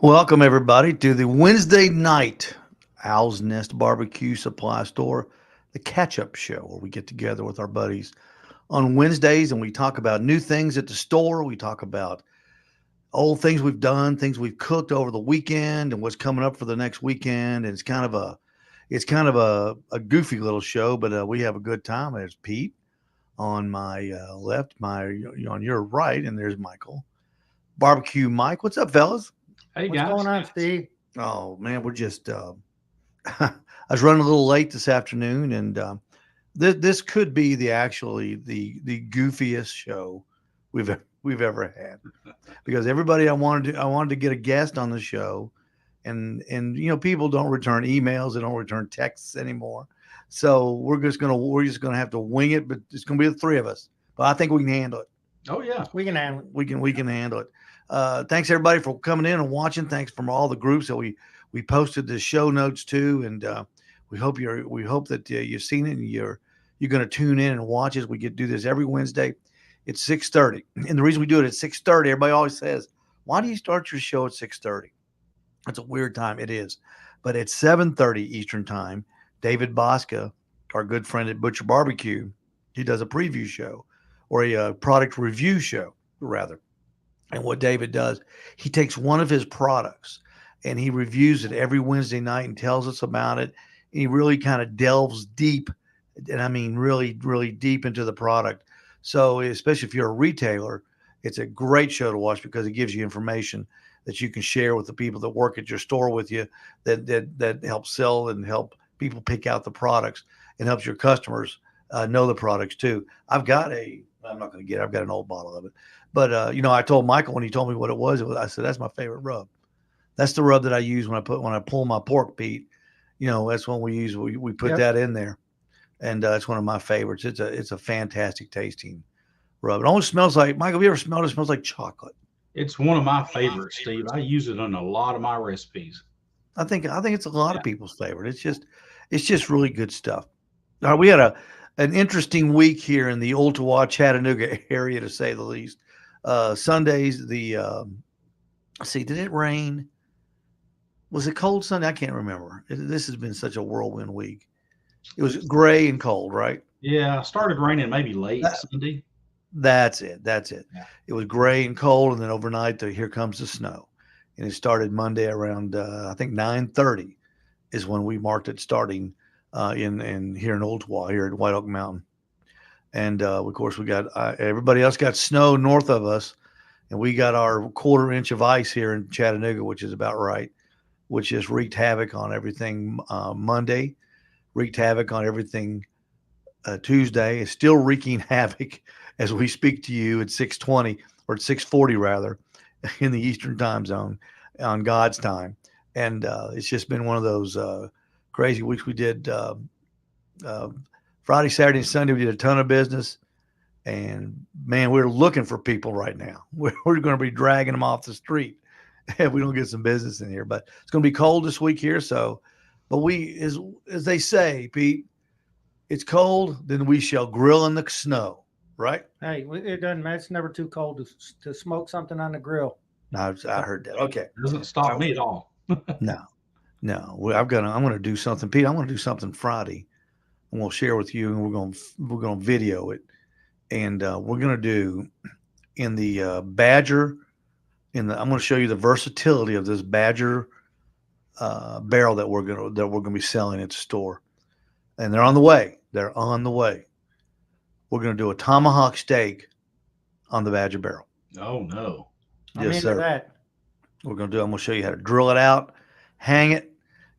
Welcome, everybody, to the Wednesday night Owl's Nest Barbecue Supply Store, the catch-up show, where we get together with our buddies on Wednesdays and we talk about new things at the store. We talk about old things we've done, things we've cooked over the weekend, and what's coming up for the next weekend. And it's kind of a goofy little show, but we have a good time. There's Pete on my left, on your right, and there's Michael. Barbecue Mike. What's up, fellas? Hey, What's guys. going on, Steve? Oh man, we're just I was running a little late this afternoon, and this could be the goofiest show we've ever had, because everybody I wanted to get a guest on the show, and people don't return emails, they don't return texts anymore, so we're just gonna have to wing it, but it's gonna be the three of us, but I think we can handle it. Oh yeah, We can handle it. We can handle it. Thanks everybody for coming in and watching. Thanks from all the groups that we posted the show notes to, and we hope that you've seen it and you're going to tune in and watch as we do this every Wednesday at 6:30. And the reason we do it at 6:30, everybody always says, "Why do you start your show at 6:30?" That's a weird time. It is, but at 7:30 Eastern time, David Bosca, our good friend at Butcher Barbecue, he does a preview show, or a product review show rather. And what David does, he takes one of his products and he reviews it every Wednesday night and tells us about it. And he really kind of delves deep, and I mean really, really deep into the product. So especially if you're a retailer, it's a great show to watch because it gives you information that you can share with the people that work at your store with you, that help sell and help people pick out the products, and helps your customers know the products too. I've got an old bottle of it. But, I told Michael when he told me what it was, I said, that's my favorite rub. That's the rub that I use when I pull my pork, Pete. That's when we use, we put that in there. And it's one of my favorites. It's a fantastic tasting rub. It almost smells like, Michael, have you ever smelled it? It smells like chocolate. it's one of my favorites, Steve. I use it on a lot of my recipes. I think it's a lot of people's favorite. It's just really good stuff. All right, we had an interesting week here in the Ooltewah, Chattanooga area, to say the least. Sundays, did it rain? Was it cold Sunday? I can't remember. This has been such a whirlwind week. It was gray and cold, right? Yeah, started raining maybe late Sunday. That's it. Yeah. It was gray and cold, and then overnight, here comes the snow. And it started Monday around, I think 9:30 is when we marked it starting in here in Ooltewah, here at White Oak Mountain. And of course, we got everybody else got snow north of us, and we got our 1/4 inch of ice here in Chattanooga, which is about right, which just wreaked havoc on everything Monday, wreaked havoc on everything Tuesday. It's still wreaking havoc as we speak to you at 6:20 or at 6:40 rather, in the Eastern time zone on God's time. And it's just been one of those crazy weeks. We did Friday, Saturday, and Sunday, we did a ton of business, and man, we're looking for people right now. We're going to be dragging them off the street if we don't get some business in here. But it's going to be cold this week here. So, but as they say, Pete, it's cold, then we shall grill in the snow, right? Hey, it doesn't matter. It's never too cold to smoke something on the grill. I heard that. Okay. It doesn't stop me at all. No. I'm going to do something, Pete. I want to do something Friday, and we'll share with you, and we're going to video it, and we're going to do in the Badger. I'm going to show you the versatility of this Badger barrel that we're going to be selling at the store, and they're on the way. We're going to do a tomahawk steak on the Badger barrel. Oh no! I'm into that. I'm going to show you how to drill it out, hang it,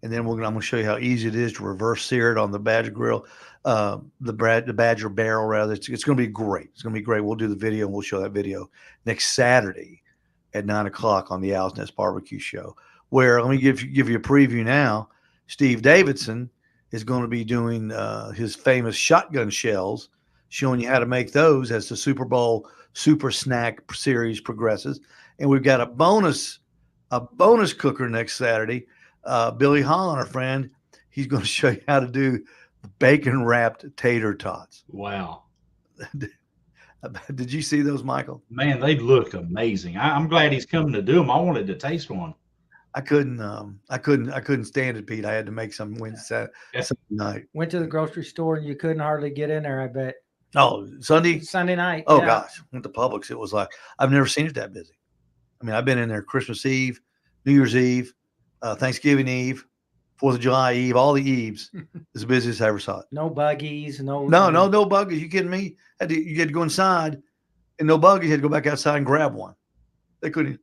and then I'm going to show you how easy it is to reverse sear it on the Badger grill, the Badger barrel rather. It's going to be great. It's going to be great. We'll do the video, and we'll show that video next Saturday at 9:00 on the Owl's Nest Barbecue Show. Where let me give you a preview now. Steve Davidson is going to be doing his famous shotgun shells, showing you how to make those as the Super Bowl Super Snack series progresses. And we've got a bonus cooker next Saturday. Billy Holland, our friend, he's going to show you how to do bacon wrapped tater tots. Wow. Did you see those, Michael? Man, they look amazing. I'm glad he's coming to do them. I wanted to taste one. I couldn't stand it, Pete. I had to make some Wednesday night. Went to the grocery store and you couldn't hardly get in there, I bet. Oh, Sunday night. Oh yeah. gosh, went to Publix. It was like I've never seen it that busy. I mean, I've been in there Christmas Eve, New Year's Eve, Thanksgiving Eve, 4th of July Eve, all the Eves. As busy as I ever saw it. No buggies, no buggies. You kidding me? You had to go inside, and no buggies. You had to go back outside and grab one. They couldn't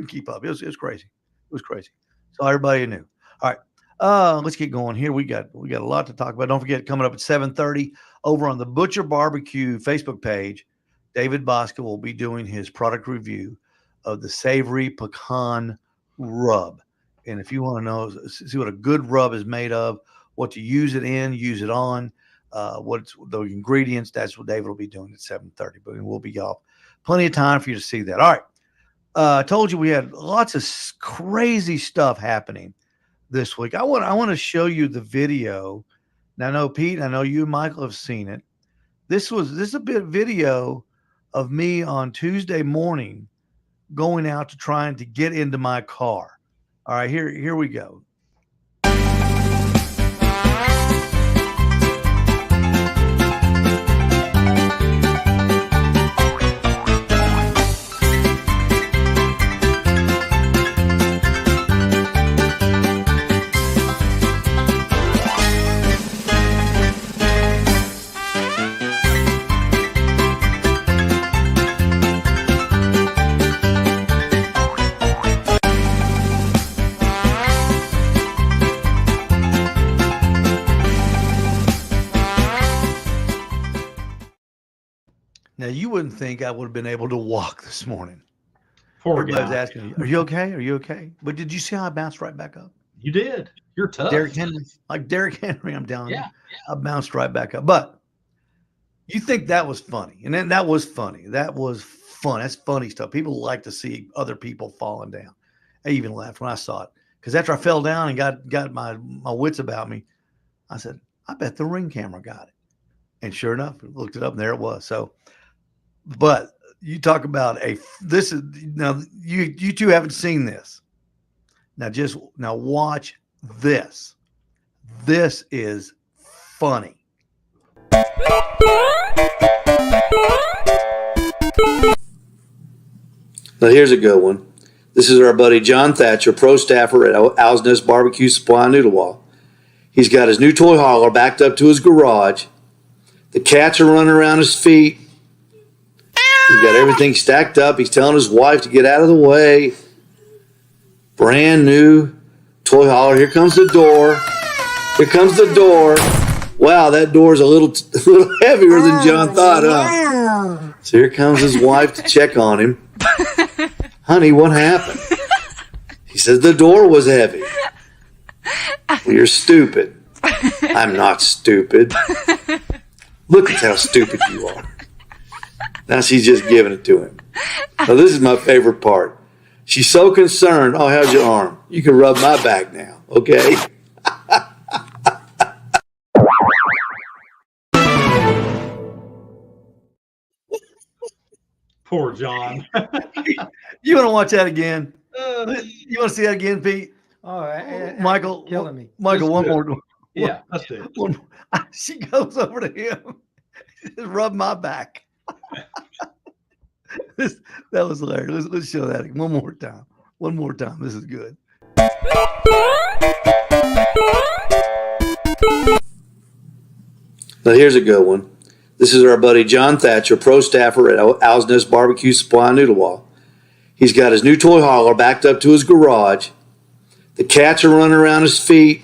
keep up. It was crazy. It was crazy. So everybody knew. All right, let's get going here. We got a lot to talk about. Don't forget, coming up at 7:30 over on the Butcher Barbecue Facebook page, David Bosca will be doing his product review of the savory pecan rub. And if you want to know, see what a good rub is made of, what to use it in, use it on, what's the ingredients, that's what David will be doing at 7:30. But we'll be off. Plenty of time for you to see that. All right. I told you we had lots of crazy stuff happening this week. I want to show you the video. Now, I know Pete, I know you and Michael have seen it. This is a bit video of me on Tuesday morning going out to trying to get into my car. All right, here we go. Now, you wouldn't think I would have been able to walk this morning. Poor Everybody's guy. asking me, are you okay? Are you okay? But did you see how I bounced right back up? You did. You're tough. Derrick Henry, I'm telling you. Yeah. I bounced right back up. But you think that was funny. And then that was funny. That was fun. That's funny stuff. People like to see other people falling down. I even laughed when I saw it. Because after I fell down and got my wits about me, I said, I bet the Ring camera got it. And sure enough, I looked it up and there it was. So, but you talk about you two haven't seen this. Now watch this. This is funny. Now here's a good one. This is our buddy John Thatcher, pro staffer at Owl's Nest Barbecue Supply in Noodlewall. He's got his new toy hauler backed up to his garage. The cats are running around his feet. He's got everything stacked up. He's telling his wife to get out of the way. Brand new toy hauler. Here comes the door. Here comes the door. Wow, that door's a little heavier than John thought, huh? So here comes his wife to check on him. Honey, what happened? He says the door was heavy. Well, you're stupid. I'm not stupid. Look at how stupid you are. Now she's just giving it to him. Now this is my favorite part. She's so concerned. Oh, how's your arm? You can rub my back now, okay? Poor John. You want to watch that again? You want to see that again, Pete? All right. Michael, killing me. Michael, one more. Yeah, that's it. She goes over to him. Just rub my back. That was hilarious. Let's show that one more time. One more time. This is good. Now here's a good one. This is our buddy John Thatcher, pro staffer at Owl's Nest Barbecue Supply in Noodlewall. He's got his new toy hauler backed up to his garage. The cats are running around his feet.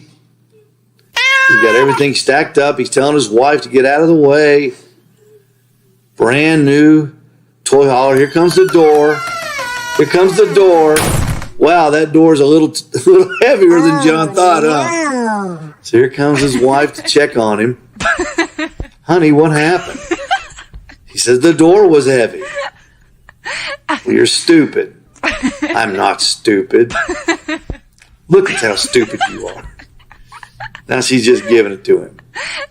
He's got everything stacked up. He's telling his wife to get out of the way. Brand new toy hauler. Here comes the door. Here comes the door. Wow, that door's a little heavier than John thought, huh? So here comes his wife to check on him. Honey, what happened? He says the door was heavy. Well, you're stupid. I'm not stupid. Look at how stupid you are. Now she's just giving it to him.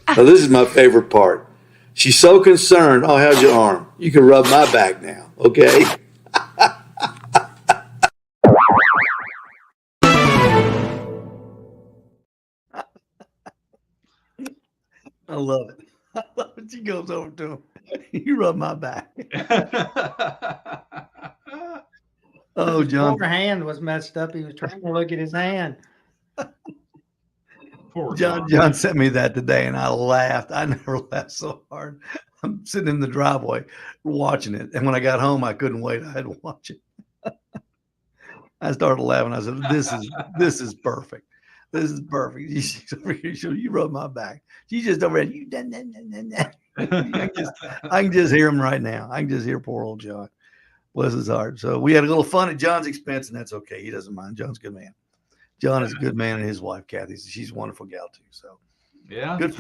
Now this is my favorite part. She's so concerned. Oh, how's your arm? You can rub my back now, okay? I love it. I love it. She goes over to him. You rub my back. Oh, John. Poor hand was messed up. He was trying to look at his hand. Poor John sent me that today, and I laughed. I never laughed so hard. I'm sitting in the driveway watching it, and when I got home, I couldn't wait. I had to watch it. I started laughing. I said, "This is perfect. This is perfect." She's over here. You rub my back. She's just over there. You done. I can just hear him right now. I can just hear poor old John. Bless his heart. So we had a little fun at John's expense, and that's okay. He doesn't mind. John's a good man. John is a good man, and his wife Kathy, she's a wonderful gal too. So yeah, good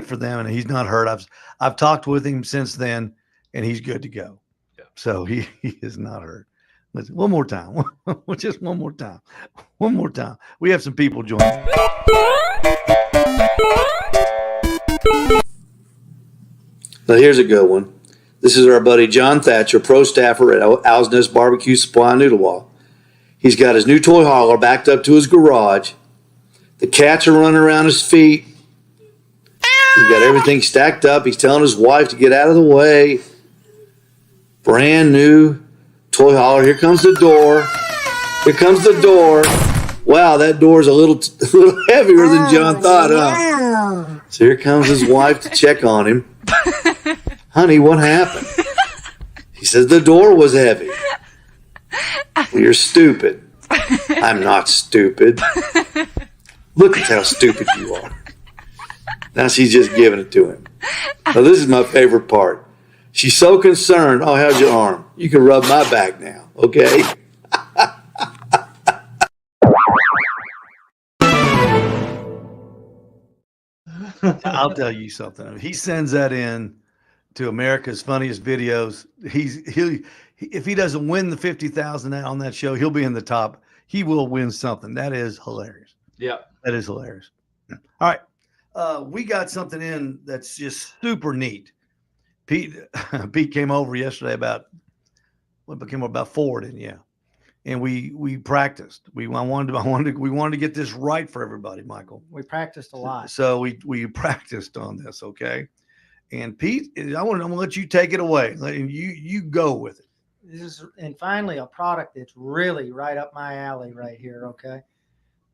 for them, and he's not hurt. I've talked with him since then, and he's good to go. Yeah. So he is not hurt. Listen, one more time, just one more time, one more time. We have some people joining. Now here's a good one. This is our buddy John Thatcher, pro staffer at Owl's Nest Barbecue Supply in Noodlewall. He's got his new toy hauler backed up to his garage. The cats are running around his feet. He's got everything stacked up. He's telling his wife to get out of the way. Brand new toy hauler. Here comes the door. Here comes the door. Wow, that door's a little heavier than John thought, huh? So here comes his wife to check on him. Honey, what happened? He says the door was heavy. Well, you're stupid. I'm not stupid. Look at how stupid you are. Now she's just giving it to him. Now this is my favorite part. She's so concerned. Oh, how's your arm? You can rub my back now, okay? I'll tell you something. He sends that in to America's Funniest Videos. If he doesn't win the 50,000 on that show, he'll be in the top. He will win something. That is hilarious. Yeah, that is hilarious. All right, we got something in that's just super neat. Pete came over yesterday about 4, didn't you? And we practiced. We wanted to get this right for everybody, Michael. We practiced a lot. So we practiced on this, okay? And Pete, I'm gonna let you take it away. You go with it. And finally a product that's really right up my alley right here, okay?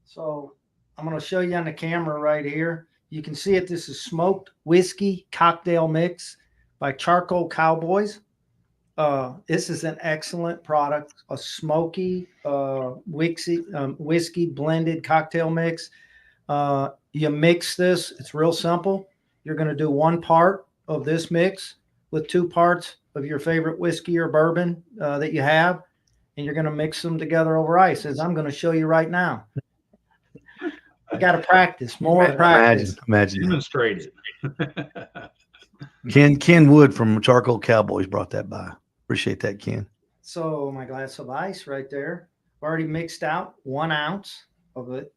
So I'm going to show you on the camera right here. You can see it. This is Smoked Whiskey Cocktail Mix by Charcoal Cowboys. This is an excellent product, a smoky whiskey blended cocktail mix. You mix this. It's real simple. You're going to do 1 part of this mix with 2 parts of your favorite whiskey or bourbon that you have, and you're going to mix them together over ice, as I'm going to show you right now. You got to practice, more practice. Imagine. Demonstrate it. Ken Wood from Charcoal Cowboys brought that by. Appreciate that, Ken. So my glass of ice right there. I've already mixed out 1 ounce of it.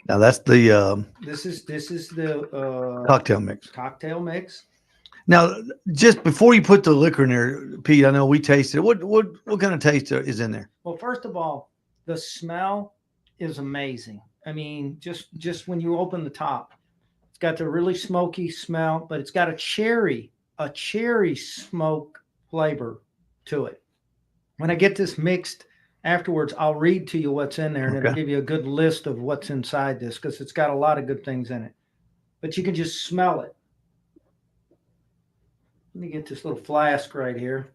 Now that's the This is the cocktail mix. Cocktail mix. Now, just before you put the liquor in there, Pete, I know we tasted it. What kind of taste is in there? Well, first of all, the smell is amazing. I mean, just when you open the top, it's got the really smoky smell, but it's got a cherry smoke flavor to it. When I get this mixed afterwards, I'll read to you what's in there, and it'll give you a good list of what's inside this, because it's got a lot of good things in it. But you can just smell it. Let me get this little flask right here.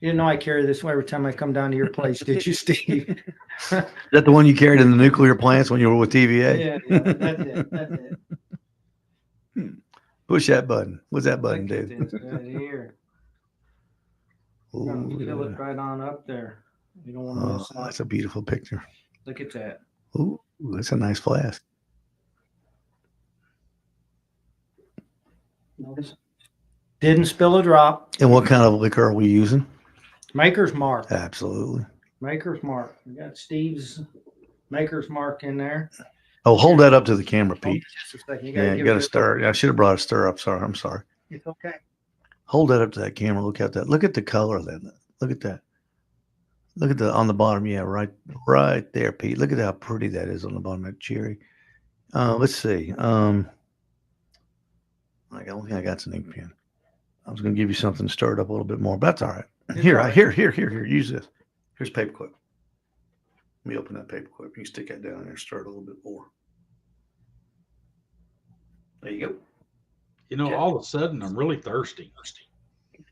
You didn't know I carry this every time I come down to your place, did you, Steve? Is that the one you carried in the nuclear plants when you were with TVA? Yeah, that's it. That's it. Push that button. What's that button do? Right here. I'm gonna fill it right on up there. You don't want to Oh, miss out. that's a beautiful picture. Look at that. Ooh, that's a nice flask. Notice. Didn't spill a drop. And what kind of liquor are we using? Maker's Mark. Absolutely. Maker's Mark. We got Steve's Maker's Mark in there. Oh, hold that up to the camera, Hold Pete. it just a second. You Yeah, you give got to it stir it. I should have brought a stir up. Sorry, I'm sorry. It's okay. Hold that up to that camera. Look at that. Look at the color of that. Look at that. Look at the on the bottom. Yeah, right there, Pete. Look at how pretty that is on the bottom of that cherry. Let's see. I don't think I got an ink pen. I was going to give you something to stir it up a little bit more, but that's all right. Here. Use this. Here's paperclip. Let me open that paperclip. You can stick that down in there, stir it a little bit more. There you go. You know, all of a sudden, I'm really thirsty.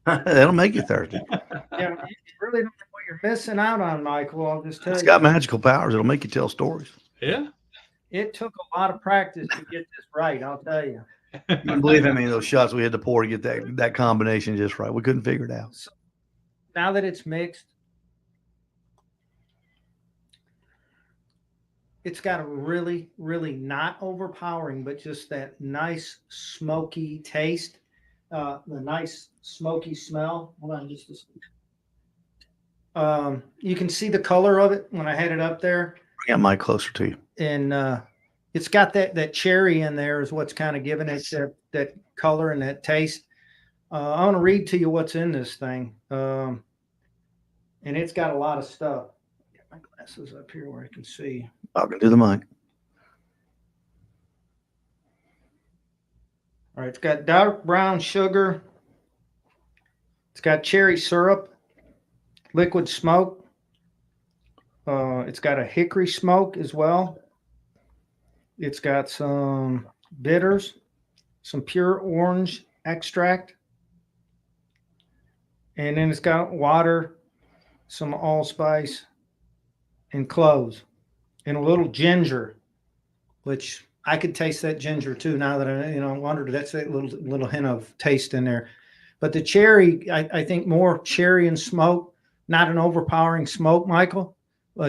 That'll make you thirsty. Yeah, you really don't know what you're missing out on, Michael. I'll just tell It's you. got magical powers. It'll make you tell stories. Yeah. It took a lot of practice to get this right, I'll tell you. You can believe how many of those shots we had to pour to get that combination just right. We couldn't figure it out. So, now that it's mixed, it's got a really, really not overpowering, but just that nice smoky taste, the nice smoky smell. Hold on just a second. You can see the color of it when I had it up there. Bring that mic closer to you. And it's got that cherry in there is what's kind of giving it that color and that taste. I want to read to you what's in this thing. And it's got a lot of stuff. Get my glasses up here where I can see. Talking to the mic. All right, it's got dark brown sugar. It's got cherry syrup, liquid smoke. It's got a hickory smoke as well. It's got some bitters, some pure orange extract, and then it's got water, some allspice, and cloves, and a little ginger, which I could taste that ginger too. Now that I wondered, that's that little hint of taste in there. But the cherry, I think more cherry and smoke, not an overpowering smoke, Michael.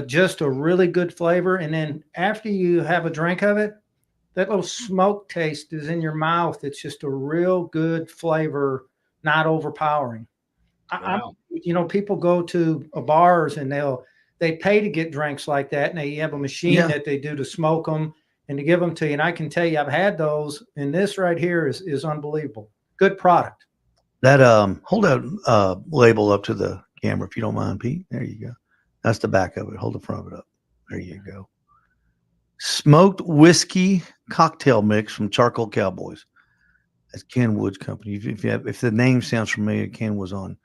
Just a really good flavor. And then after you have a drink of it, that little smoke taste is in your mouth. It's just a real good flavor, not overpowering. Wow. People go to bars and they pay to get drinks like that. And they have a machine that they do to smoke them and to give them to you. And I can tell you, I've had those. And this right here is unbelievable. Good product. That hold that label up to the camera if you don't mind, Pete. There you go. That's the back of it. Hold the front of it up. There you go. Smoked whiskey cocktail mix from Charcoal Cowboys. That's Ken Wood's company. If the name sounds familiar, Ken was on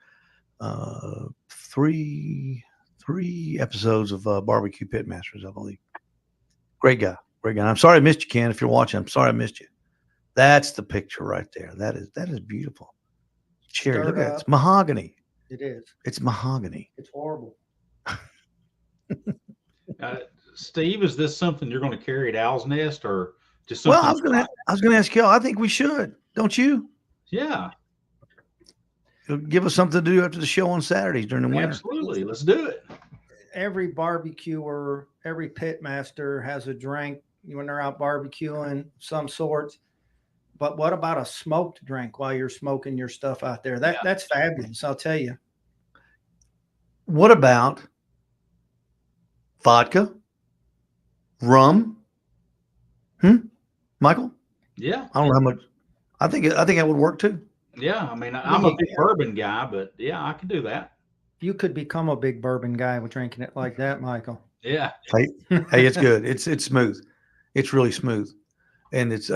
three episodes of Barbecue Pitmasters, I believe. Great guy. I'm sorry I missed you, Ken. If you're watching, I'm sorry I missed you. That's the picture right there. That is beautiful. Cherry. Look at it. It's mahogany. It is. It's mahogany. It's horrible. Steve, is this something you're going to carry at Owl's Nest or just Well, something? I was gonna ask you. I think we should. Don't you? Yeah, It'll give us something to do after the show on Saturdays during the winter. absolutely. Let's do it. Every barbecuer, every pit master has a drink when they're out barbecuing some sorts. But what about a smoked drink while you're smoking your stuff out there? That's fabulous, I'll tell you. What about vodka, rum? Michael? Yeah, I don't know how much. I think that would work too. yeah. I mean, I'm a big bourbon guy, but yeah, I can do that. You could become a big bourbon guy with drinking it like that, Michael. Yeah, Hey, it's good. It's smooth. It's really smooth, and it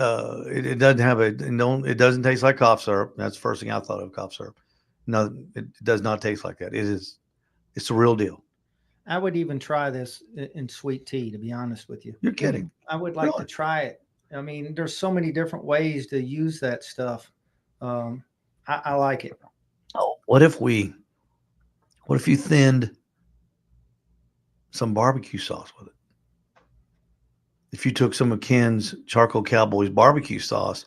doesn't have it doesn't taste like cough syrup. That's the first thing I thought of, cough syrup. No, it does not taste like that. It's the real deal. I would even try this in sweet tea, to be honest with you. You're kidding. I would like Really? to try it. I mean, there's so many different ways to use that stuff. I like it. Oh, what if you thinned some barbecue sauce with it? If you took some of Ken's Charcoal Cowboys barbecue sauce,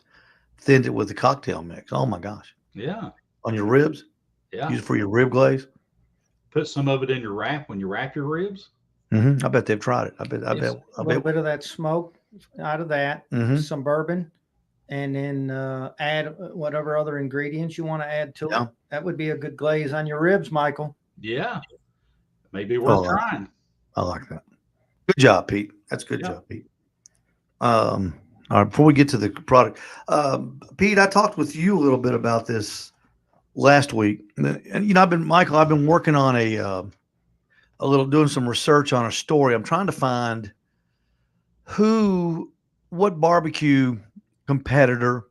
thinned it with the cocktail mix. Oh my gosh. yeah, On your ribs? yeah. Use it for your rib glaze. put some of it in your wrap when you wrap your ribs? I bet they've tried it. I bet. Yes, a little bit of that smoke out of that, Mhm. some bourbon, and then add whatever other ingredients you want to add to Yeah. it. That would be a good glaze on your ribs, Michael. Yeah, maybe worth Oh, trying. I like that. Good job, Pete. That's a good Yeah. job, Pete. All right, before we get to the product, Pete, I talked with you a little bit about this last week, and I've been working on a little, doing some research on a story. I'm trying to find what barbecue competitor,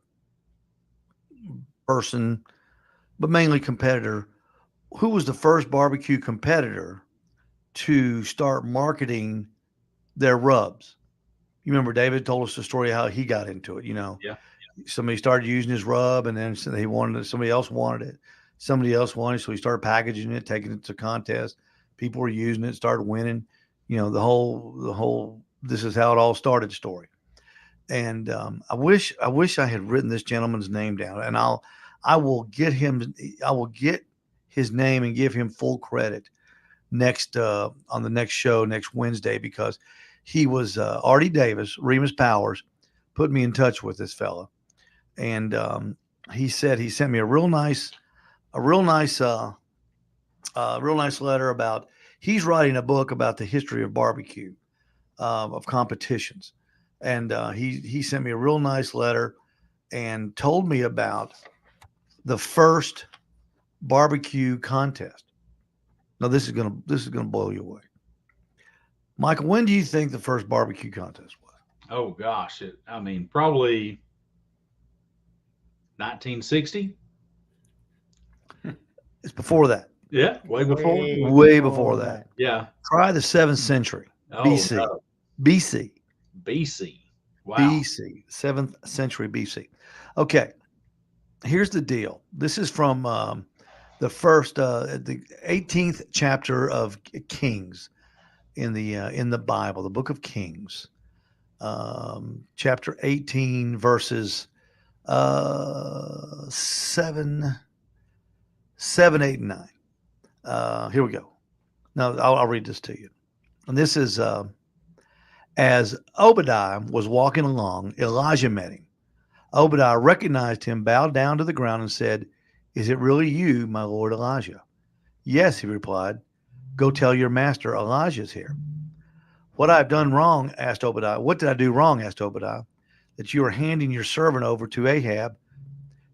person, but mainly competitor, who was the first barbecue competitor to start marketing their rubs. You remember David told us the story how he got into it. Yeah. Somebody started using his rub, and then somebody else wanted it. Somebody else wanted it, so he started packaging it, taking it to contests. People were using it, started winning. The whole this is how it all started story. And I wish I had written this gentleman's name down, and I will get his name and give him full credit next on the next show next Wednesday, because he was Artie Davis, Remus Powers, put me in touch with this fella, and he said he sent me a real nice letter about he's writing a book about the history of barbecue, of competitions, and he sent me a real nice letter and told me about the first barbecue contest. Now this is gonna blow you away. Michael, when do you think the first barbecue contest was? Oh gosh, probably 1960. It's before that. Yeah, way before. Way before that. Yeah. Try the 7th century. Oh, BC. no. BC. BC. Wow. BC. 7th century BC. Okay. Here's the deal. This is from the 18th chapter of Kings in the Bible, the book of Kings, chapter 18, verses 7, 8, and 9. Here we go. Now I'll read this to you. And this is as Obadiah was walking along, Elijah met him. Obadiah recognized him, bowed down to the ground, and said, "Is it really you, my lord Elijah?" "Yes," he replied. "Go tell your master Elijah's here." "What I have done wrong?" asked Obadiah. "What did I do wrong?" asked Obadiah. "That you are handing your servant over to Ahab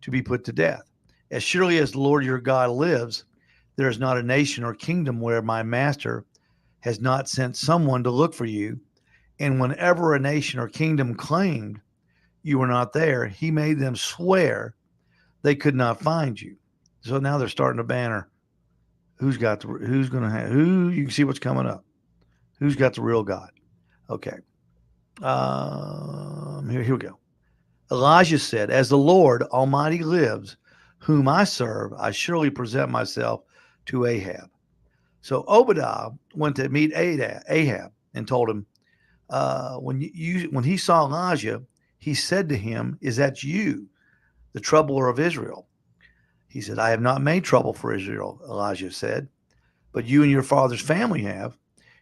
to be put to death. As surely as the Lord your God lives, there is not a nation or kingdom where my master has not sent someone to look for you. And whenever a nation or kingdom claimed you were not there, he made them swear they could not find you." So now they're starting to banner who you can see what's coming up. Who's got the real God? Okay. Here we go. Elijah said, "As the Lord Almighty lives, whom I serve, I surely present myself to Ahab." So Obadiah went to meet Ahab and told him, when he saw Elijah, he said to him, "Is that you, the troubler of Israel?" He said, "I have not made trouble for Israel," Elijah said, "but you and your father's family have.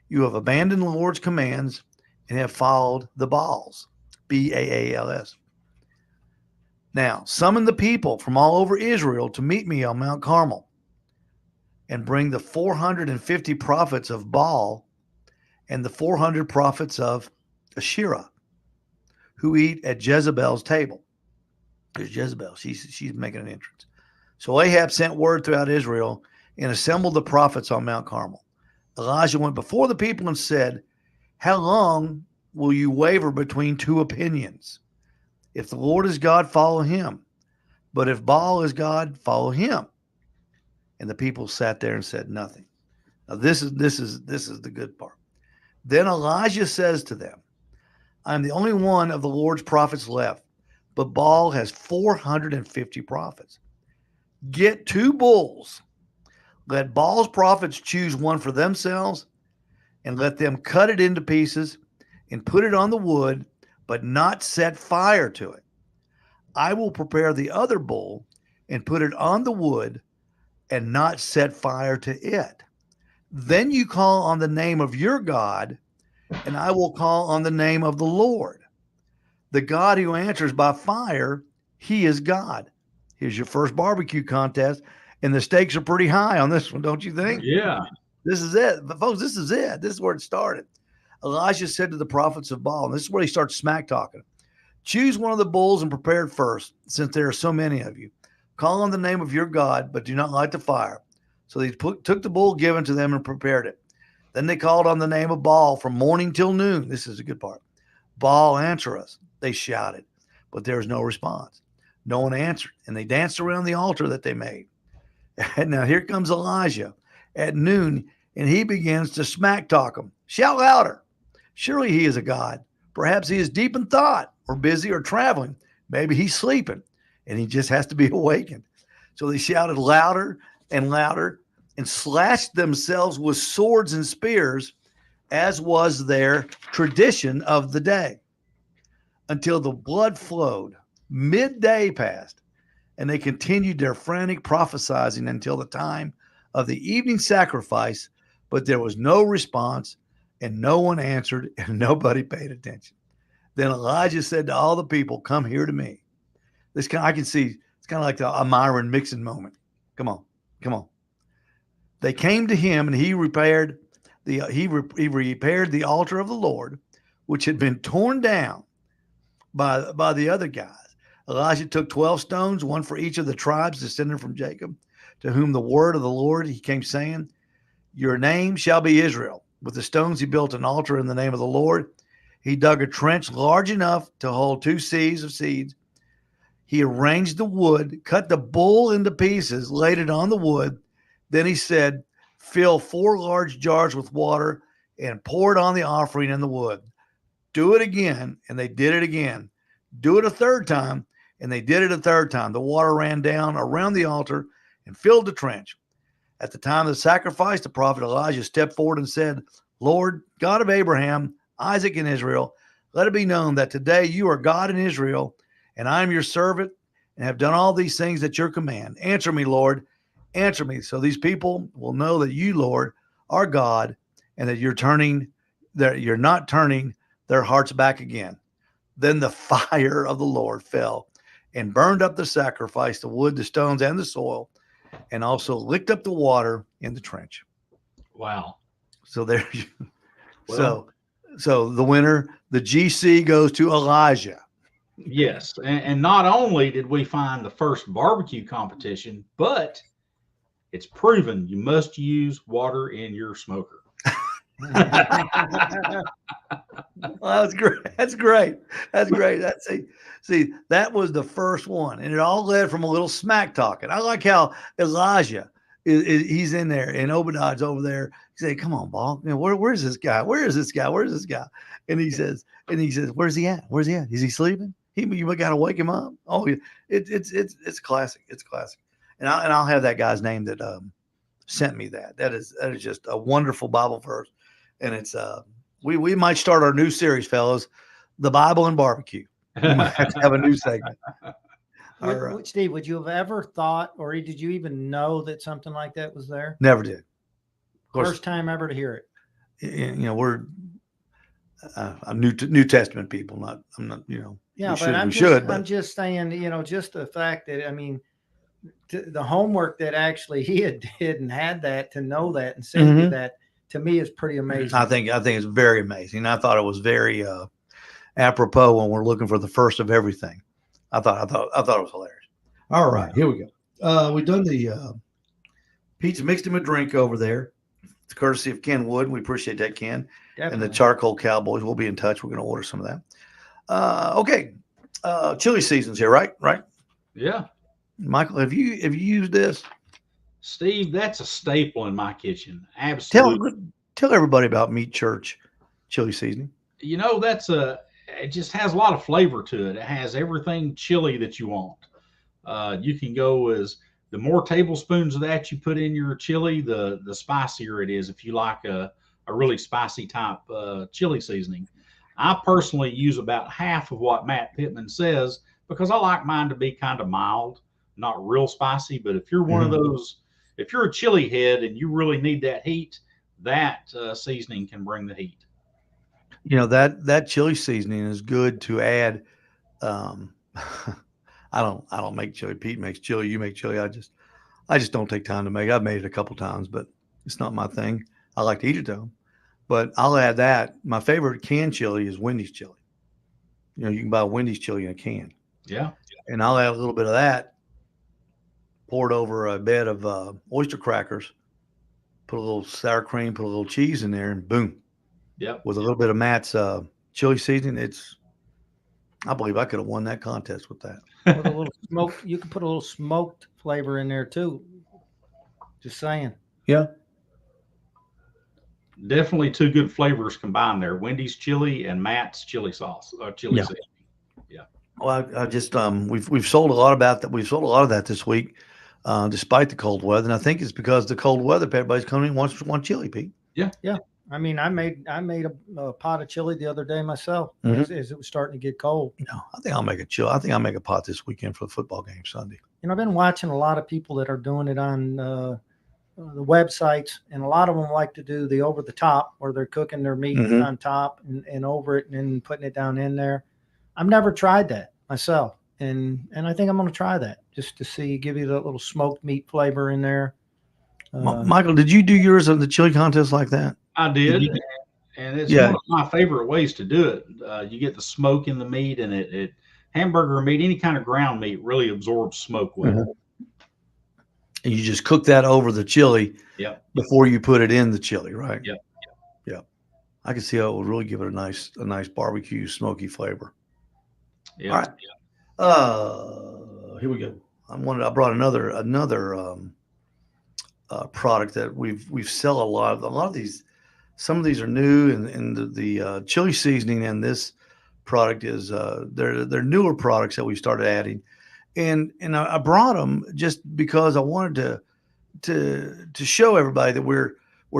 You have abandoned the Lord's commands and have followed the Baals, Baals. Now, summon the people from all over Israel to meet me on Mount Carmel, and bring the 450 prophets of Baal and the 400 prophets of Asherah, who eat at Jezebel's table." There's Jezebel. She's making an entrance. So Ahab sent word throughout Israel and assembled the prophets on Mount Carmel. Elijah went before the people and said, "How long will you waver between two opinions? If the Lord is God, follow him. But if Baal is God, follow him." And the people sat there and said nothing. Now this is the good part. Then Elijah says to them, "I am the only one of the Lord's prophets left, but Baal has 450 prophets. Get 2 bulls. Let Baal's prophets choose one for themselves, and let them cut it into pieces and put it on the wood, but not set fire to it. I will prepare the other bull and put it on the wood and not set fire to it. Then you call on the name of your God, and I will call on the name of the Lord. The God who answers by fire, he is God. Here's your first barbecue contest, and the stakes are pretty high on this one, don't you think? Yeah. This is it. But folks, this is it. This is where it started. Elijah said to the prophets of Baal, and this is where he starts smack talking. Choose one of the bulls and prepare it first, since there are so many of you. Call on the name of your God, but do not light the fire. So they took the bull given to them and prepared it. Then they called on the name of Baal from morning till noon. This is a good part. Baal, answer us. They shouted, but there was no response. No one answered, and they danced around the altar that they made. And now here comes Elijah at noon, and he begins to smack talk them. Shout louder. Surely he is a God. Perhaps he is deep in thought or busy or traveling. Maybe he's sleeping, and he just has to be awakened. So they shouted louder and louder and slashed themselves with swords and spears, as was their tradition of the day, until the blood flowed. Midday passed, and they continued their frantic prophesying until the time of the evening sacrifice, but there was no response, and no one answered, and nobody paid attention. Then Elijah said to all the people, come here to me. I can see, it's kind of like a Myron Mixon moment. Come on. They came to him, and he repaired the altar of the Lord, which had been torn down by the other guys. Elijah took 12 stones, one for each of the tribes descended from Jacob, to whom the word of the Lord he came saying, your name shall be Israel. With the stones he built an altar in the name of the Lord. He dug a trench large enough to hold 2 seahs of seeds. He arranged the wood, cut the bull into pieces, laid it on the wood. Then he said, fill 4 large jars with water and pour it on the offering and the wood. Do it again. And they did it again. Do it a third time. And they did it a third time. The water ran down around the altar and filled the trench. At the time of the sacrifice, the prophet Elijah stepped forward and said, Lord, God of Abraham, Isaac, and Israel, let it be known that today you are God in Israel, and I am your servant, and have done all these things at your command. Answer me, Lord, answer me, so these people will know that you, Lord, are God, and that you're not turning their hearts back again. Then the fire of the Lord fell and burned up the sacrifice, the wood, the stones, and the soil, and also licked up the water in the trench. Wow. So there you so the winner, the GC, goes to Elijah. Yes. And not only did we find the first barbecue competition, but it's proven you must use water in your smoker. Well, that's great. That's great. See, that was the first one, and it all led from a little smack talking. I like how Elijah he's in there, and Obadiah's over there. He said, "Come on, Baal. Where's this guy? Where is this guy? Where's this guy?" And he says, "Where's he at? Where's he at? Is he sleeping? You got to wake him up." Oh, it's classic. It's classic. And I'll have that guy's name that sent me that. That is just a wonderful Bible verse, and it's we might start our new series, fellas, the Bible and barbecue. We might have to have a new segment. Steve, would you have ever thought, or did you even know that something like that was there? Never did. Of course, first time ever to hear it. We're New Testament people. I'm not. Yeah, but I'm just saying, just the fact that, I mean, the homework that actually he did and had that to know that and send you that, to me, is pretty amazing. I think it's very amazing. I thought it was very apropos when we're looking for the first of everything. I thought it was hilarious. All right, here we go. We've done the pizza, mixed in with drink over there. It's courtesy of Ken Wood. We appreciate that, Ken. Definitely. And the Charcoal Cowboys. We'll be in touch. We're going to order some of that. Okay. Chili season's here, right? Right. Yeah. Michael, have you used this? Steve, that's a staple in my kitchen. Absolutely. Tell everybody about Meat Church chili seasoning. It just has a lot of flavor to it. It has everything chili that you want. You can go the more tablespoons of that you put in your chili, the spicier it is. If you like a really spicy type chili seasoning, I personally use about half of what Matt Pittman says, because I like mine to be kind of mild, not real spicy. But if you're one of those, if you're a chili head and you really need that heat, that seasoning can bring the heat. You know, that chili seasoning is good to add. I don't make chili. Pete makes chili. You make chili. I just don't take time to make it. I've made it a couple times, but it's not my thing. I like to eat it though. But I'll add that. My favorite canned chili is Wendy's chili. You know, you can buy Wendy's chili in a can. Yeah. And I'll add a little bit of that, pour it over a bed of oyster crackers, put a little sour cream, put a little cheese in there, and boom. Yep. With a little bit of Matt's chili seasoning, I believe I could have won that contest with that. With a little smoke, you can put a little smoked flavor in there too. Just saying. Yeah. Definitely two good flavors combined there. Wendy's chili and Matt's chili sauce, chili Yeah. seasoning. Well, I just we've sold a lot about that. We've sold a lot of that this week, despite the cold weather, and I think it's because the cold weather. Everybody's coming in wants chili, Pete. Yeah. I mean, I made a pot of chili the other day myself Mhm. as it was starting to get cold. You know, I think I'll make a chili. I think I'll make a pot this weekend for the football game Sunday. You know, I've been watching a lot of people that are doing it on the websites, and a lot of them like to do the over the top where they're cooking their meat Mhm. on top and over it and then putting it down in there. I've never tried that myself, and I think I'm going to try that just to see, give you that little smoked meat flavor in there. Michael, did you do yours on the chili contest like that? I did, you- and it's Yeah. one of my favorite ways to do it. You get the smoke in the meat, and it hamburger meat, any kind of ground meat, really absorbs smoke well. Mhm. And you just cook that over the chili Yep. before you put it in the chili, right? Yep. Yeah. I can see how it would really give it a nice barbecue smoky flavor. Yeah. All right. Here we go. I brought another product that we've sell a lot of these. Some of these are new, and the chili seasoning and this product is they're newer products that we started adding, and I brought them just because I wanted to show everybody that we're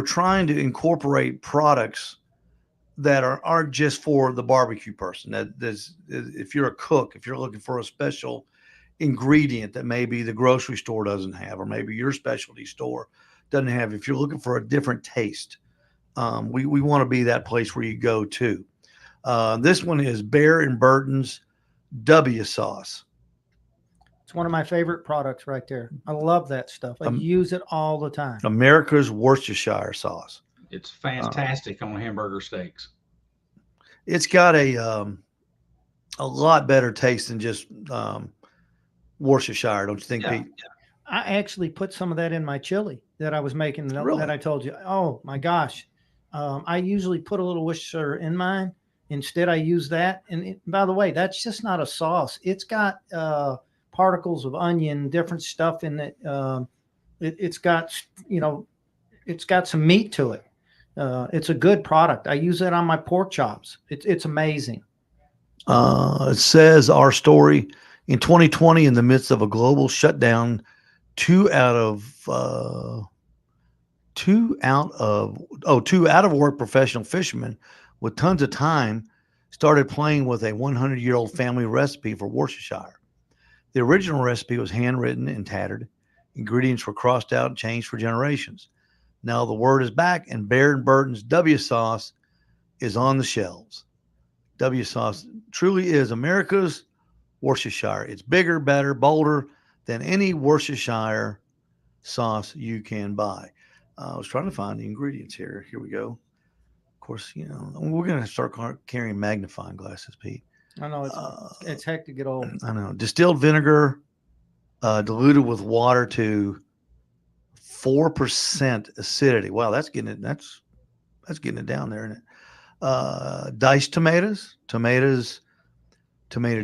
trying to incorporate products that aren't just for the barbecue person. If you're a cook, if you're looking for a special ingredient that maybe the grocery store doesn't have, or maybe your specialty store doesn't have, if you're looking for a different taste, we want to be that place where you go to. This one is Bear and Burton's W sauce. It's one of my favorite products right there. I love that stuff. I use it all the time. America's Worcestershire sauce. It's fantastic on hamburger steaks. It's got a lot better taste than just Worcestershire, don't you think, Yeah. Pete? I actually put some of that in my chili that I was making Really? that I told you. Oh my gosh. I usually put a little Worcestershire in mine. Instead, I use that. And by the way, that's just not a sauce. It's got particles of onion, different stuff in it. It's got, it's got some meat to it. It's a good product. I use it on my pork chops. It's amazing. It says our story in 2020, in the midst of a global shutdown, two out of work professional fishermen with tons of time started playing with a 100-year-old family recipe for Worcestershire. The original recipe was handwritten and tattered. Ingredients were crossed out and changed for generations. Now the word is back, and Bear and Burton's W sauce is on the shelves. W sauce truly is America's Worcestershire. It's bigger, better, bolder than any Worcestershire sauce you can buy. I was trying to find the ingredients here. Here we go. Of course, we're going to start carrying magnifying glasses, Pete. I know it's heck to get old. I know. Distilled vinegar, diluted with water to 4% acidity. Wow, that's getting it. That's getting it down there, isn't it? Diced tomatoes, tomato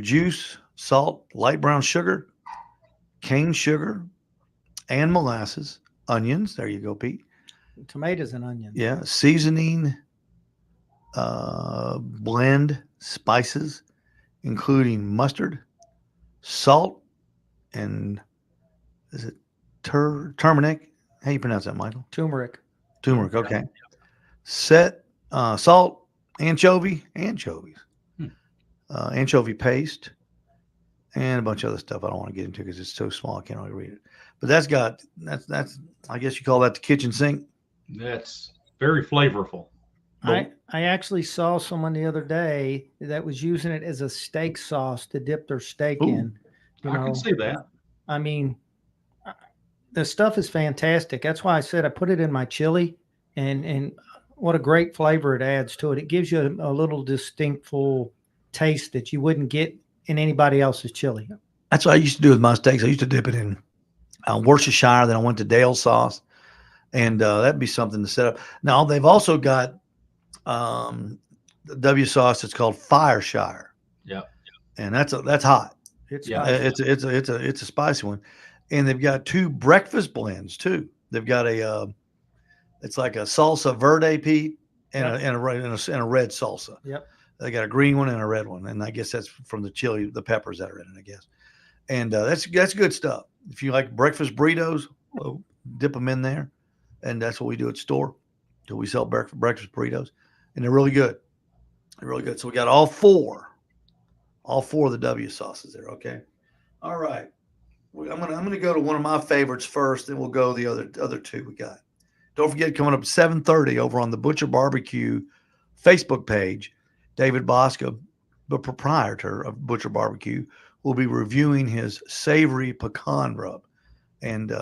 juice, salt, light brown sugar, cane sugar, and molasses, onions. There you go, Pete. Tomatoes and onions. Yeah, seasoning, blend spices, including mustard, salt, and is it turmeric? How you pronounce that, Michael? Turmeric. Turmeric. Okay. Set salt, anchovies, anchovy paste, and a bunch of other stuff I don't want to get into because it's so small I can't really read it. But that's I guess you call that the kitchen sink. That's Very flavorful. I actually saw someone the other day that was using it as a steak sauce to dip their steak Ooh. in. You I know, can see that. I mean, the stuff is fantastic. That's why I said I put it in my chili, and what a great flavor it adds to it. It gives you a little distinctful taste that you wouldn't get in anybody else's chili. That's what I used to do with my steaks. I used to dip it in Worcestershire. Then I went to Dale sauce, and that'd be something to set up. Now they've also got the W sauce. It's called Fireshire, Yep. and that's hot. It's Yeah. spicy. It's a spicy one, and they've got 2 breakfast blends too. They've got a it's like a salsa verde, Pete, and Yep. a red salsa. Yep. They got a green one and a red one, and I guess that's from the chili, the peppers that are in it, I guess. And that's good stuff. If you like breakfast burritos, well, dip them in there, and that's what we do at the store. So we sell breakfast burritos, and they're really good. They're really good. So we got all four of the W sauces there. Okay, all right. I'm gonna go to one of my favorites first, then we'll go the other two we got. Don't forget, coming up at 7:30 over on the Butcher Barbecue Facebook page, David Bosco, the proprietor of Butcher Barbecue, will be reviewing his savory pecan rub, and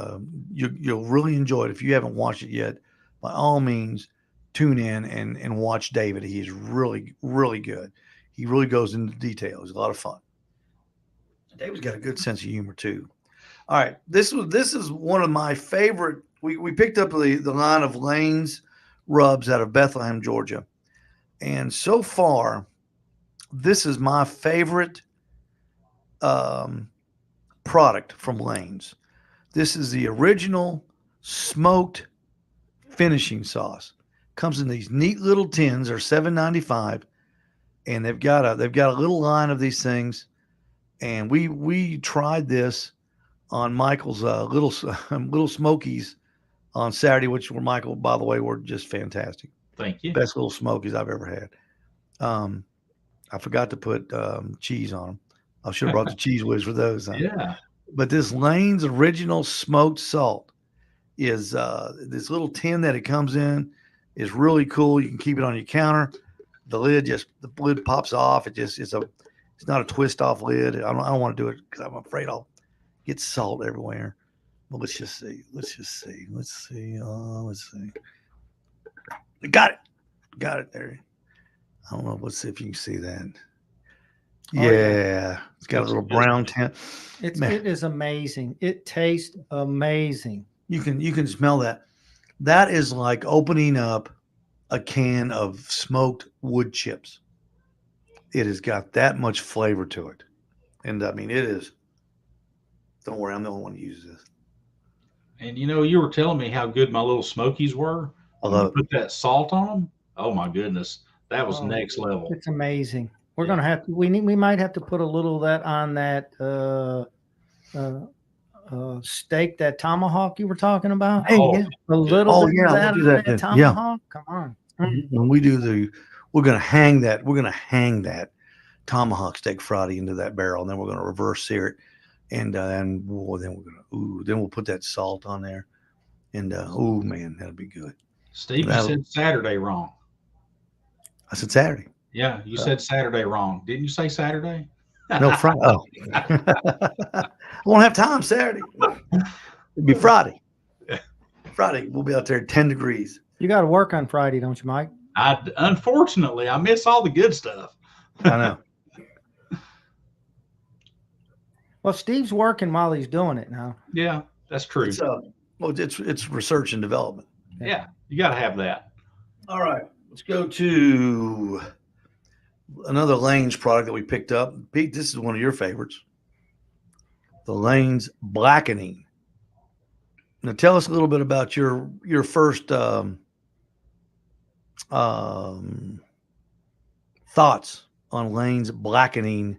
you'll really enjoy it. If you haven't watched it yet, by all means, tune in and watch David. He's really, really good. He really goes into detail. It's a lot of fun. David's got a good sense of humor too. All right, this is one of my favorite. We picked up the line of Lane's rubs out of Bethlehem, Georgia, and so far, this is my favorite product from Lane's. This is the original smoked finishing sauce. Comes in these neat little tins. They're $7.95, and they've got a little line of these things. And we tried this on Michael's little Smokies on Saturday, which were, Michael, by the way, were just fantastic. Thank you. Best little Smokies I've ever had. I forgot to put cheese on them. I should have brought the cheese whiz for those. Yeah. But this Lane's original smoked salt is this little tin that it comes in is really cool. You can keep it on your counter. The lid pops off. It's not a twist off lid. I don't want to do it because I'm afraid I'll get salt everywhere. But let's just see. Let's see. Got it there. I don't know. Let's see if you can see that. Yeah. It's got a little brown tint. It is amazing. It tastes amazing. You can smell that. That is like opening up a can of smoked wood chips. It has got that much flavor to it. And I mean, it is. Don't worry, I'm the only one who uses this. And you were telling me how good my little Smokies were. I love it. Put that salt on them. Oh my goodness, that was next level. It's amazing. We're gonna have to. We might have to put a little of that on that steak, that tomahawk you were talking about. Hey, Oh, yeah. A little bit yeah, of we'll that do on that that then. Yeah. tomahawk. Come on. When we do we're gonna hang that. We're gonna hang that tomahawk steak Friday into that barrel, and then we're gonna reverse sear it, and then we'll put that salt on there, and oh man, that'll be good. Steve, you said Saturday wrong. I said Saturday. Yeah, you said Saturday wrong. Didn't you say Saturday? No, Friday. Oh, I won't have time Saturday. It'll be Friday. Friday, we'll be out there at 10 degrees. You got to work on Friday, don't you, Mike? Unfortunately, I miss all the good stuff. I know. Well, Steve's working while he's doing it now. Yeah, that's true. It's research and development. Yeah, you got to have that. All right, let's go to another Lane's product that we picked up. Pete, this is one of your favorites. The Lane's Blackening. Now, tell us a little bit about your first thoughts on Lane's Blackening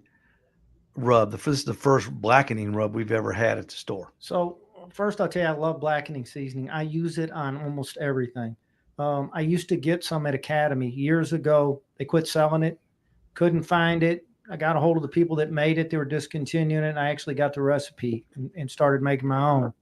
rub. This is the first blackening rub we've ever had at the store. So first, I'll tell you, I love blackening seasoning. I use it on almost everything. I used to get some at Academy years ago. They quit selling it. Couldn't find it. I got a hold of the people that made it. They were discontinuing it. And I actually got the recipe and started making my own.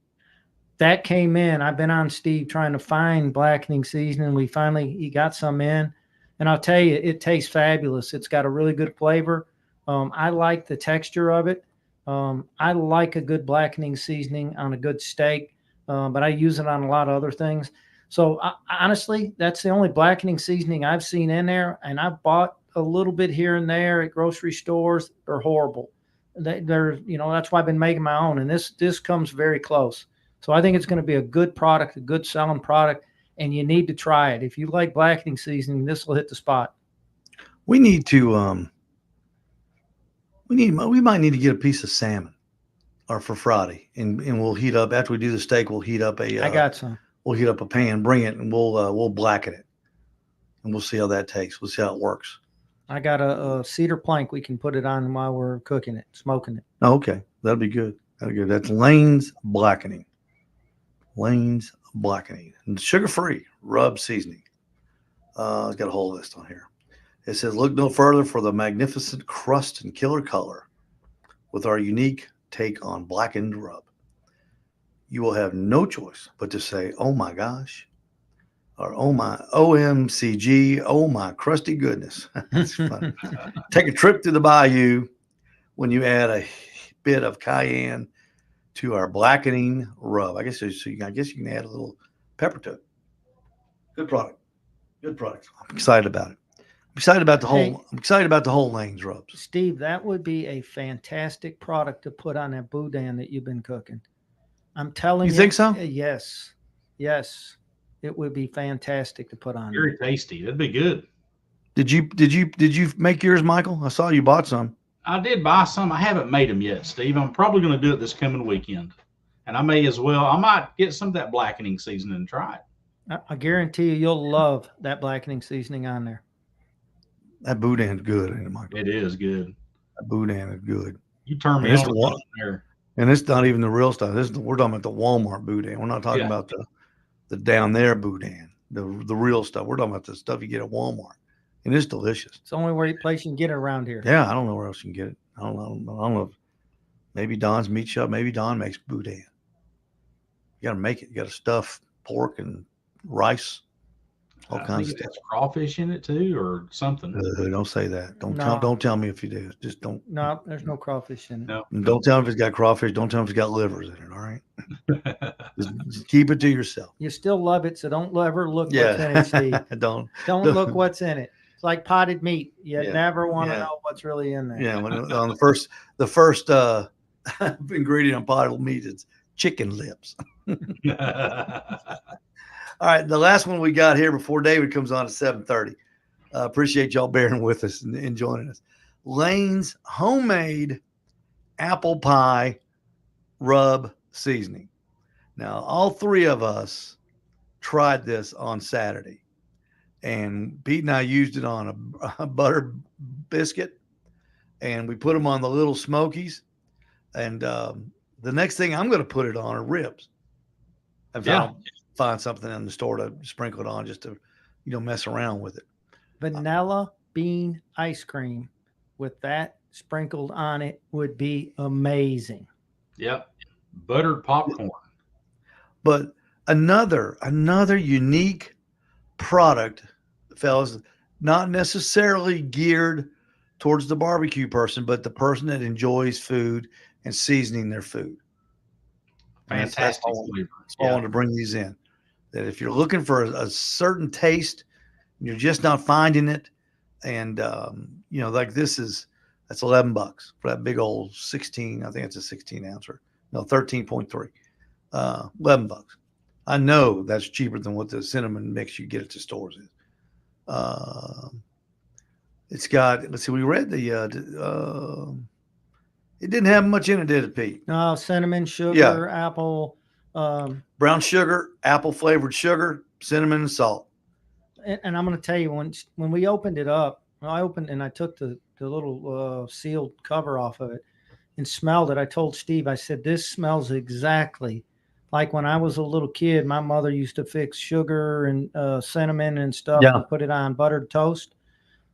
that came in. I've been on Steve trying to find blackening seasoning. He got some in, and I'll tell you, it tastes fabulous. It's got a really good flavor. I like the texture of it. I like a good blackening seasoning on a good steak, but I use it on a lot of other things. So honestly, that's the only blackening seasoning I've seen in there, and I've bought a little bit here and there at grocery stores. They're horrible. They're that's why I've been making my own, and this comes very close. So I think it's going to be a good product, a good selling product, and you need to try it. If you like blackening seasoning, this will hit the spot. We need to we might need to get a piece of salmon or for Friday, and we'll heat up after we do the steak. We'll heat up I got some. We'll heat up a pan, bring it, and we'll blacken it, and we'll see how that takes. We'll see how it works. I got a cedar plank we can put it on while we're cooking it, smoking it. Oh, okay, that'll be good. That'll be good. That's Lane's Blackening. Lane's Blackening, and sugar-free rub seasoning. It's got a whole list on here. It says, look no further for the magnificent crust and killer color with our unique take on blackened rub. You will have no choice but to say, oh my gosh, or oh my OMCG, oh my crusty goodness. It's fun. Take a trip to the bayou when you add a bit of cayenne to our blackening rub. I guess you can add a little pepper to it. Good product. Good product. I'm excited about it. I'm excited about the whole Lane's rubs. Steve, that would be a fantastic product to put on that boudin that you've been cooking. I'm telling you. You think so? Yes. Yes. It would be fantastic to put on. Very tasty. That'd be good. Did you make yours, Michael? I saw you bought some. I did buy some. I haven't made them yet, Steve. I'm probably going to do it this coming weekend. And I may as well. I might get some of that blackening seasoning and try it. I guarantee you'll love that blackening seasoning on there. That boudin's good, ain't it, Michael? It is good. That boudin is good. You turn me on there. And it's not even the real stuff. We're talking about the Walmart boudin. We're not talking about the down there boudin, the real stuff. We're talking about the stuff you get at Walmart, and it's delicious. It's the only place you can get it around here. Yeah, I don't know where else you can get it. I don't know. Maybe Don's Meat Shop. Maybe Don makes boudin. You got to make it. You got to stuff pork and rice, all kinds of stuff. Crawfish in it too, or something. Don't say that. Don't tell me if you do. Just don't. No, there's no crawfish in it. No. Don't tell me if it's got crawfish. Don't tell me if it's got livers in it. All right. just keep it to yourself. You still love it, so don't ever look what's in it, Steve. Don't look what's in it. It's like potted meat. You never want to know what's really in there. Yeah. On the first ingredient on potted meat is chicken lips. All right, the last one we got here before David comes on at 7:30. Appreciate y'all bearing with us and joining us. Lane's homemade apple pie rub seasoning. Now, all three of us tried this on Saturday, and Pete and I used it on a buttered biscuit, and we put them on the little smokies. And the next thing I'm going to put it on are ribs. I'll find something in the store to sprinkle it on just to, mess around with it. Vanilla bean ice cream with that sprinkled on it would be amazing. Yep. Buttered popcorn. But another unique product, fellas, not necessarily geared towards the barbecue person, but the person that enjoys food and seasoning their food. Fantastic flavor. I wanted to bring these in. That if you're looking for a certain taste, and you're just not finding it, and like that's $11 for that big old 16. I think it's a 16 ounce or 13.3. $11. I know that's cheaper than what the cinnamon mix you get at the stores is. It's got. Let's see. We read the. It didn't have much in it, did it, Pete? No, cinnamon, sugar, apple. Brown sugar, apple flavored sugar, cinnamon, and salt. And I'm going to tell you, when we opened it up, I opened and I took the little sealed cover off of it and smelled it. I told Steve, I said, this smells exactly like when I was a little kid. My mother used to fix sugar and cinnamon and stuff and put it on buttered toast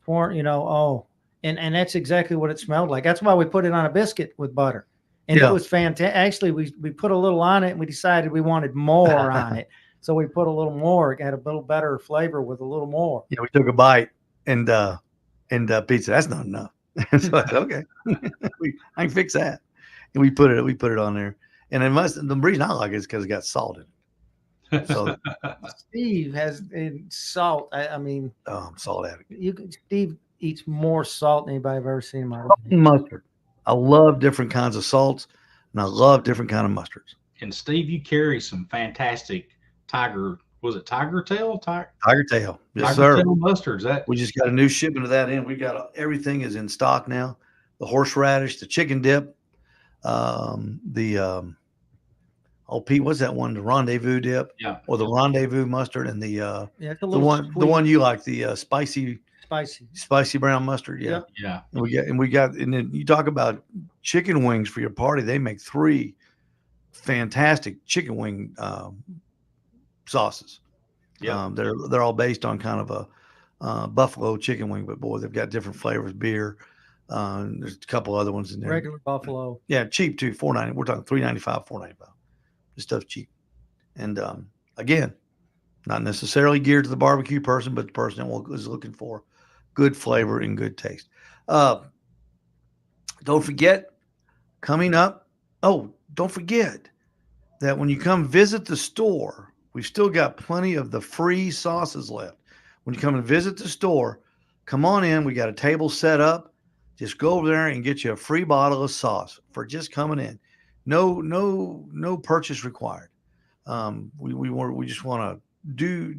for, and that's exactly what it smelled like. That's why we put it on a biscuit with butter. and Yeah. it was fantastic. Actually, we put a little on it, and we decided we wanted more on it, so we put a little more. It had a little better flavor with a little more. Yeah, we took a bite and pizza. That's not enough. So I said, okay, I can fix that. And we put it on there. And the reason I like it is because it got salt in it. So Steve has salt. I mean, I'm salt addict. Steve eats more salt than anybody I've ever seen in my life. Salt and mustard. I love different kinds of salts, and I love different kind of mustards. And Steve, you carry some fantastic tiger. Was it tiger tail? Tiger tail. Yes, tiger sir. tail mustards. That We just got a new shipment of that in. We got everything is in stock now. The horseradish, the chicken dip, Pete, what's that one? The rendezvous dip, yeah. or the rendezvous mustard, and the It's the a little one you like, the spicy brown mustard. Yeah. Yeah. And then you talk about chicken wings for your party. They make 3 fantastic chicken wing sauces. Yeah. They're all based on kind of a buffalo chicken wing, but boy, they've got different flavors. Beer. There's a couple other ones in there. regular buffalo. Yeah, cheap too. $4.90. We're talking $3.95, $4.95. This stuff's cheap. And again, not necessarily geared to the barbecue person, but the person that is looking for good flavor and good taste. Don't forget, coming up. Oh, don't forget that when you come visit the store, we've still got plenty of the free sauces left. When you come and visit the store, come on in. We got a table set up. Just go over there and get you a free bottle of sauce for just coming in. No purchase required. We just want to do,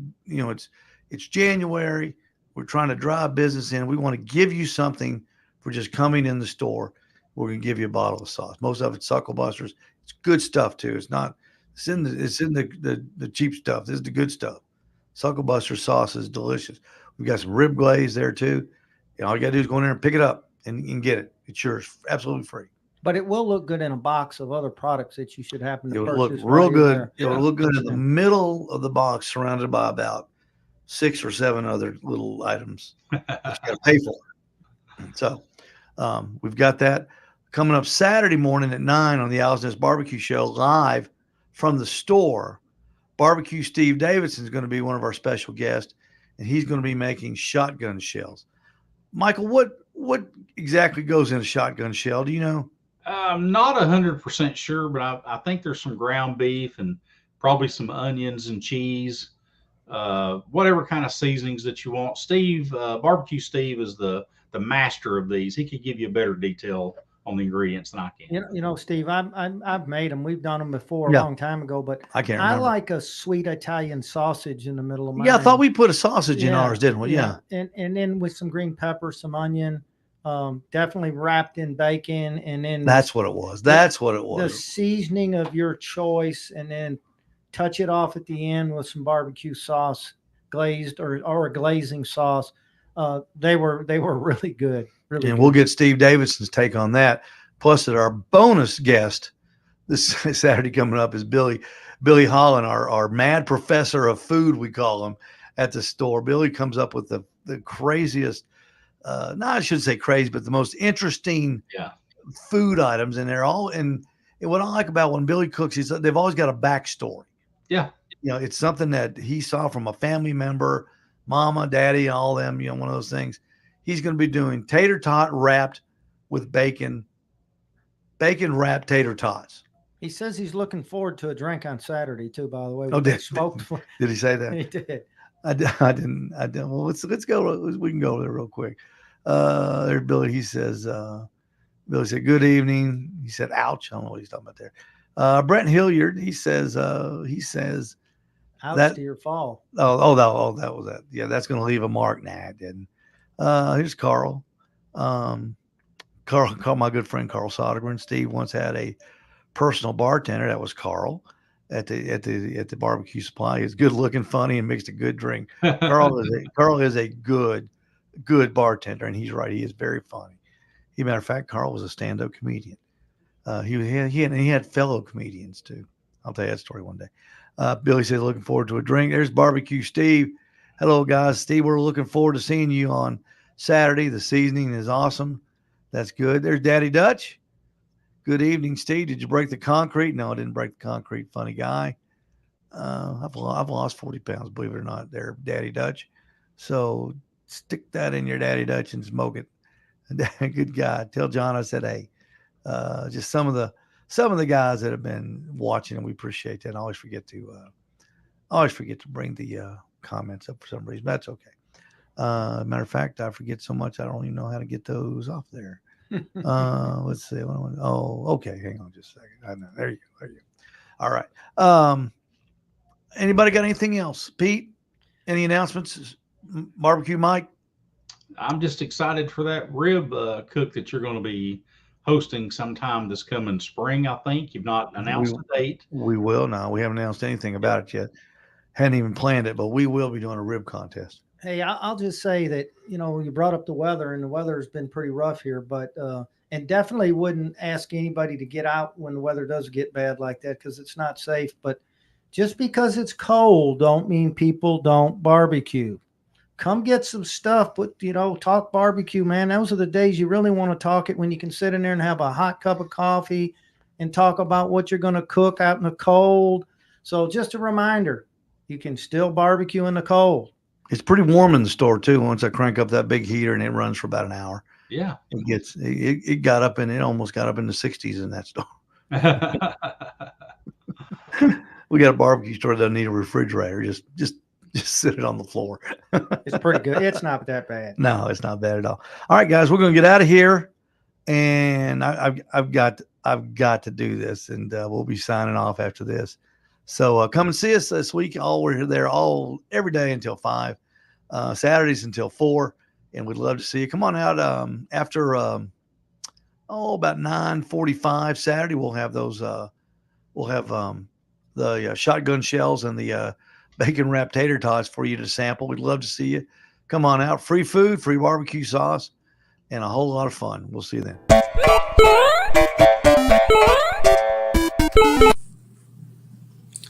it's January. We're trying to drive business in. We want to give you something for just coming in the store. We're going to give you a bottle of sauce. Most of it's Suckle Busters. It's good stuff too. It's in the cheap stuff. This is the good stuff. Suckle Buster sauce is delicious. We've got some rib glaze there too. All you got to do is go in there and pick it up and get it. It's yours, absolutely free. But it will look good in a box of other products that you should happen to It purchase. will look real good. There. It will look good in the middle of the box, surrounded by about 6 or 7 other little items that you got to pay for. So we've got that coming up Saturday morning at 9 on the Owl's Nest Barbecue Show, live from the store. Barbecue Steve Davidson is going to be one of our special guests, and he's going to be making shotgun shells. Michael, what exactly goes in a shotgun shell? Do you know? I'm not 100% sure, but I think there's some ground beef and probably some onions and cheese, whatever kind of seasonings that you want. Barbecue Steve is the master of these. He could give you a better detail on the ingredients than I can. Steve, I've made them. We've done them before a long time ago, but I can't remember. I like a sweet Italian sausage in the middle of mine. Yeah, I thought we put a sausage in ours, didn't we? Yeah. And then with some green pepper, some onion, definitely wrapped in bacon, and then that's what it was. That's what it was. The seasoning of your choice, and then touch it off at the end with some barbecue sauce, glazed or a glazing sauce. They were really good. Really and good. We'll get Steve Davidson's take on that. Plus, that our bonus guest this Saturday coming up is Billy Holland, our mad professor of food, we call him, at the store. Billy comes up with the craziest, I shouldn't say crazy, but the most interesting food items. And they're all and what I like about when Billy cooks is they've always got a backstory. Yeah. It's something that he saw from a family member, mama, daddy, all them, one of those things. He's going to be doing tater tot wrapped with bacon wrapped tater tots. He says he's looking forward to a drink on Saturday too, by the way. Did he say that? He did. I didn't. Well, let's go. We can go there real quick. There's Billy. He says, Billy said, "Good evening." He said, "Ouch." I don't know what he's talking about there. Brent Hilliard. He says, "Ouch that, to your fall." Oh, that was that. Yeah, that's going to leave a mark. Nah, it didn't. Here's Carl. Carl, my good friend Carl Sodergren. Steve once had a personal bartender. That was Carl at the barbecue supply. He's good looking, funny, and makes a good drink. Carl is a good bartender, and he's right. He is very funny. As a matter of fact, Carl was a stand-up comedian. He had fellow comedians too. I'll tell you that story one day. Billy says, looking forward to a drink. There's Barbecue Steve. Hello, guys. Steve, we're looking forward to seeing you on Saturday. The seasoning is awesome. That's good. There's Daddy Dutch. Good evening, Steve. Did you break the concrete? No, I didn't break the concrete. Funny guy. I've lost 40 pounds, believe it or not, there, Daddy Dutch. So stick that in your Daddy Dutch and smoke it. Good guy. Tell John I said, hey, just some of the guys that have been watching, and we appreciate that. I always forget to bring the comments up for some reason. That's okay. Matter of fact, I forget so much I don't even know how to get those off there. Let's see. Oh, okay. Hang on just a second. There you go. All right. Anybody got anything else? Pete, any announcements? Barbecue Mike? I'm just excited for that rib cook that you're going to be hosting sometime this coming spring. I think you've not announced a date. We will. No, we haven't announced anything about it yet. Hadn't even planned it, but we will be doing a rib contest. Hey, I'll just say that, you brought up the weather, and the weather has been pretty rough here, but and definitely wouldn't ask anybody to get out when the weather does get bad like that, because it's not safe. But just because it's cold don't mean people don't barbecue. Come get some stuff, but talk barbecue, man. Those are the days you really want to talk it, when you can sit in there and have a hot cup of coffee and talk about what you're going to cook out in the cold. So just a reminder, you can still barbecue in the cold. It's pretty warm in the store too. Once I crank up that big heater, and it runs for about an hour. Yeah, it got up, and it almost got up in the 60s in that store. We got a barbecue store that doesn't need a refrigerator. Just sit it on the floor. It's pretty good. It's not that bad. No, it's not bad at all. All right, guys, we're going to get out of here, and I've got to do this, and we'll be signing off after this. So come and see us this week. We're there every day until 5, Saturdays until 4, and we'd love to see you. Come on out after about 9:45 Saturday. We'll have those. We'll have the shotgun shells and the bacon wrapped tater tots for you to sample. We'd love to see you. Come on out. Free food, free barbecue sauce, and a whole lot of fun. We'll see you then.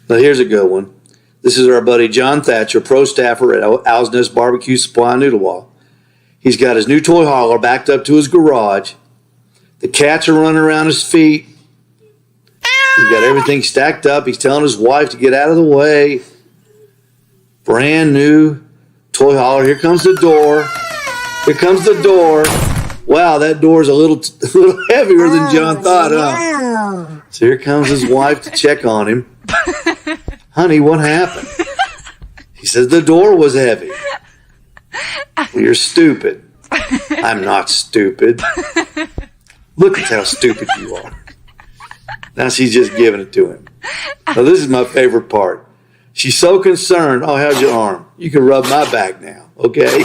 Now here's a good one. This is our buddy John Thatcher, pro staffer at Owl's Nest Barbecue Supply in Noodlewall. He's got his new toy hauler backed up to his garage. The cats are running around his feet. He's got everything stacked up. He's telling his wife to get out of the way. Brand new toy hauler. Here comes the door. Here comes the door. Wow, that door is a little heavier than John thought, huh? So here comes his wife to check on him. Honey, what happened? He says the door was heavy. Well, you're stupid. I'm not stupid. Look at how stupid you are. Now she's just giving it to him. Now this is my favorite part. She's so concerned. Oh, how's your arm? You can rub my back now, okay?